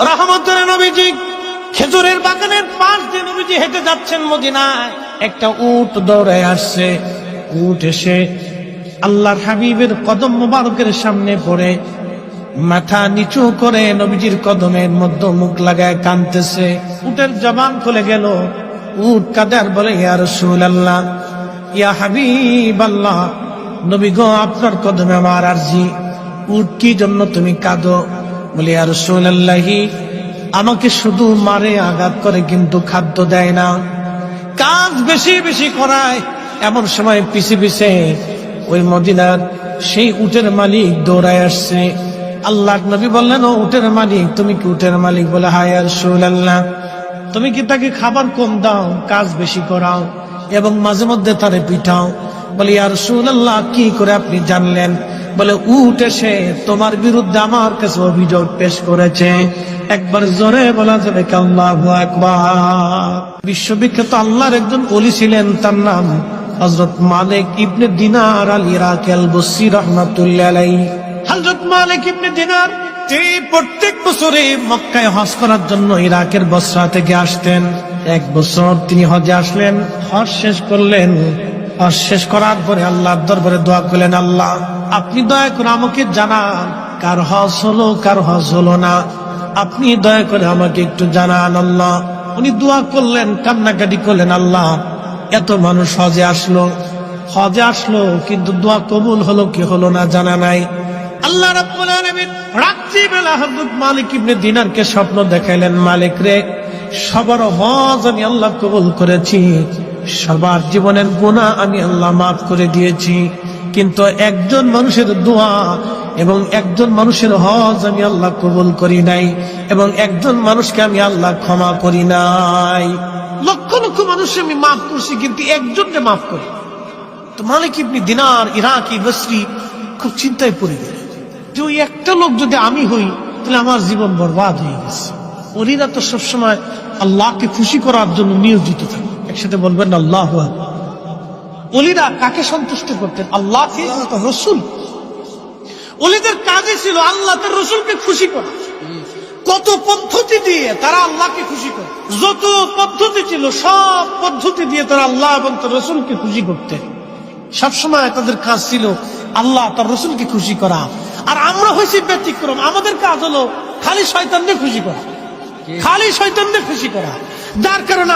রহমতের নবীজি খেজুরের বাগানের পাশ দিয়ে নবীজি হেঁটে যাচ্ছেন মদিনায়। একটা উট দৌড়ায় আসছে। উট এসে আল্লাহর হাবিবের কদম মোবারকের সামনে পড়ে মাথা নিচু করে নবীজির কদমের মধ্যে মুখ লাগায় কাঁদতেছে। উটের জবান খুলে গেল। উট কাঁদে আর বলে, ইয়া রাসূলুল্লাহ, ইয়া হাবিবাল্লাহ, নবী গো, আপনার কদমে আমার আরজি। উট কি জন্য তুমি কাঁদো? বলে, ইয়া রাসূলুল্লাহ, আমাকে শুধু মারে, আঘাত করে, কিন্তু খাদ্য দেয় না, কাজ বেশি বেশি করায়। এমন সময় পিছে পিছে ওই মদিনার সেই উটের মালিক দৌড়ায় আসছে। আল্লাহর নবী বললেন, ও উটের মালিক, তুমি কি উটের মালিক? বলে, হ্যাঁ ইয়া রাসূলুল্লাহ। তুমি কি তাকে খাবার কম দাও, কাজ বেশি করাও এবং মাঝে মধ্যে তারে পিঠাও? বলে, ইয়া রাসূলুল্লাহ, কি করে আপনি জানলেন? বলে, উট এসে তোমার বিরুদ্ধে আমার কাছে অভিযোগ পেশ করেছে। একবার জোরে বলা যাবে কি আল্লাহু আকবার? বিশ্ববিখ্যাত আল্লাহর একজন ওলি ছিলেন, তার নাম হযরত মালিক ইবনে দিনার আল ইরাকি আল বসরি রাহমাতুল্লাহ আলাইহি। হযরত মালিক ইবনে দিনার তিনি প্রত্যেক বছরে মক্কায় হজ করার জন্য ইরাকের বসরা থেকে আসতেন। এক বছর তিনি হজে আসলেন, হজ শেষ করলেন। হজ শেষ করার পরে আল্লাহর দরবারে দোয়া করলেন, আল্লাহ, আপনি দয়া করে আমাকে জানান কার হজ হলো, কার হজ হলো না। আপনি দয়া করে আমাকে একটু জানান আল্লাহ। উনি দোয়া করলেন, কান্নাকাটি করলেন, আল্লাহ, এত মানুষ হজে আসলো কিন্তু দোয়া কবুল হলো কি হলো না জানা নাই। আল্লাহ রাব্বুল আলামিন রাত্রিবেলা হযরত মালিক ইবনে দিনারকে স্বপ্ন দেখাইলেন, মালিক রে, সবার হজ আমি আল্লাহ কবুল করেছি, সবার জীবনের গুনাহ আমি আল্লাহ মাফ করে দিয়েছি, কিন্তু একজন মানুষের দোয়া এবং একজন মানুষের হজ আমি আল্লাহ কবুল করি নাই, এবং একজন মানুষকে আমি আল্লাহ ক্ষমা করি নাই। লক্ষ লক্ষ মানুষ আমি মাফ করছি, কিন্তু একজনকে মাফ করি। তো মালিক ইবনে দিনার ইরাকি বসরি খুব চিন্তায় পড়ে গেল যে ওই একটা লোক যদি আমি হই তাহলে আমার জীবন বরবাদ হয়ে গেছে। ওলিরা তো সবসময় আল্লাহকে খুশি করার জন্য নিয়োজিত থাকে। একসাথে বলবেন আল্লাহু আকবার। ওলিরা কাকে সন্তুষ্ট করতেন? আল্লাহকে, রসুল। ওলিদের কাজই ছিল আল্লাহ তার রসুলকে খুশি করা। কত পদ্ধতি দিয়ে তারা আল্লাহকে খুশি করে, যত পদ্ধতি ছিল সব পদ্ধতি দিয়ে তারা আল্লাহ এবং তার রসুলকে খুশি করতেন। সবসময় তাদের কাজ ছিল আল্লাহ তার রসুলকে খুশি করা। আর আমরা হয়েছি ব্যতিক্রম, আমাদের কাজ হলো খালি শয়তানকে খুশি করা, খালি শয়তানকে খুশি করা, যার কারণে